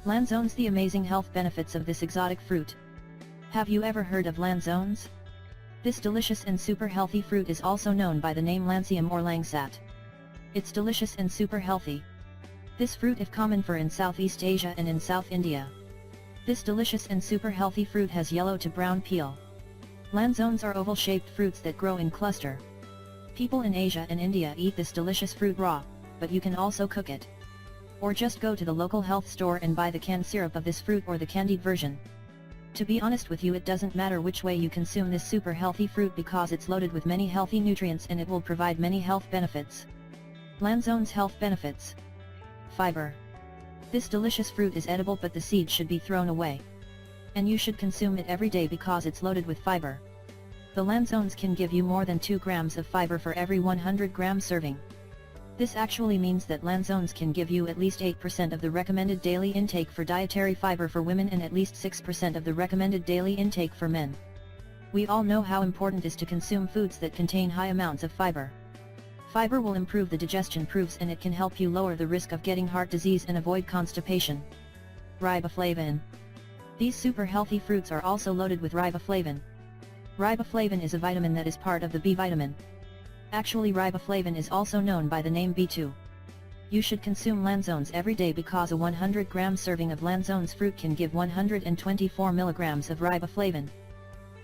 Lanzones, the amazing health benefits of this exotic fruit. Have you ever heard of lanzones? This delicious and super healthy fruit is also known by the name lancium or langsat. It's delicious and super healthy. This fruit is common in Southeast Asia and in South India. This delicious and super healthy fruit has yellow to brown peel. Lanzones are oval-shaped fruits that grow in cluster. People in Asia and India eat this delicious fruit raw, but you can also cook it. Or just go to the local health store and buy the canned syrup of this fruit or the candied version. To be honest with you, it doesn't matter which way you consume this super healthy fruit because it's loaded with many healthy nutrients and it will provide many health benefits. Lanzones health benefits. Fiber. This delicious fruit is edible, but the seed should be thrown away. And you should consume it every day because it's loaded with fiber. The lanzones can give you more than 2 grams of fiber for every 100 gram serving. This actually means that lanzones can give you at least 8% of the recommended daily intake for dietary fiber for women and at least 6% of the recommended daily intake for men. We all know how important it is to consume foods that contain high amounts of fiber. Fiber will improve the digestion proofs and it can help you lower the risk of getting heart disease and avoid constipation. Riboflavin. These super healthy fruits are also loaded with riboflavin. Riboflavin is a vitamin that is part of the B vitamin. Actually, riboflavin is also known by the name B2. You should consume lanzones every day because a 100 gram serving of lanzones fruit can give 124 milligrams of riboflavin.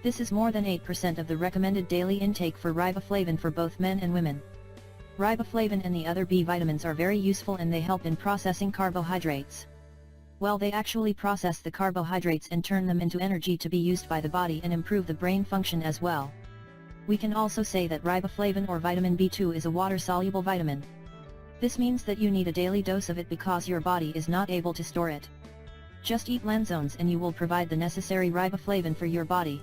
This is more than 8% of the recommended daily intake for riboflavin for both men and women. Riboflavin and the other B vitamins are very useful and they help in processing carbohydrates. Well, they actually process the carbohydrates and turn them into energy to be used by the body and improve the brain function as well. We can also say that riboflavin or vitamin B2 is a water-soluble vitamin. This means that you need a daily dose of it because your body is not able to store it. Just eat lanzones and you will provide the necessary riboflavin for your body.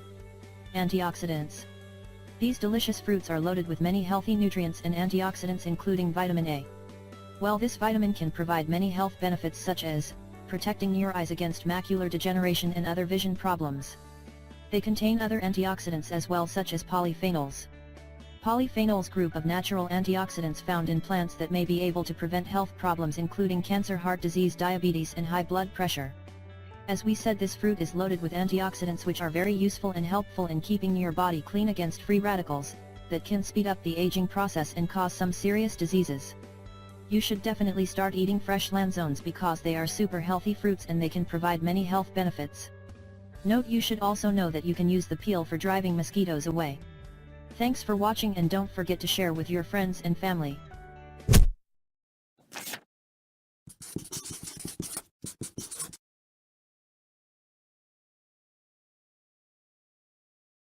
Antioxidants. These delicious fruits are loaded with many healthy nutrients and antioxidants including vitamin A. Well, this vitamin can provide many health benefits such as protecting your eyes against macular degeneration and other vision problems. They contain other antioxidants as well such as polyphenols. Polyphenols group of natural antioxidants found in plants that may be able to prevent health problems including cancer, heart disease, diabetes and high blood pressure. As we said, this fruit is loaded with antioxidants which are very useful and helpful in keeping your body clean against free radicals, that can speed up the aging process and cause some serious diseases. You should definitely start eating fresh lanzones because they are super healthy fruits and they can provide many health benefits. Note: you should also know that you can use the peel for driving mosquitoes away. Thanks for watching and don't forget to share with your friends and family.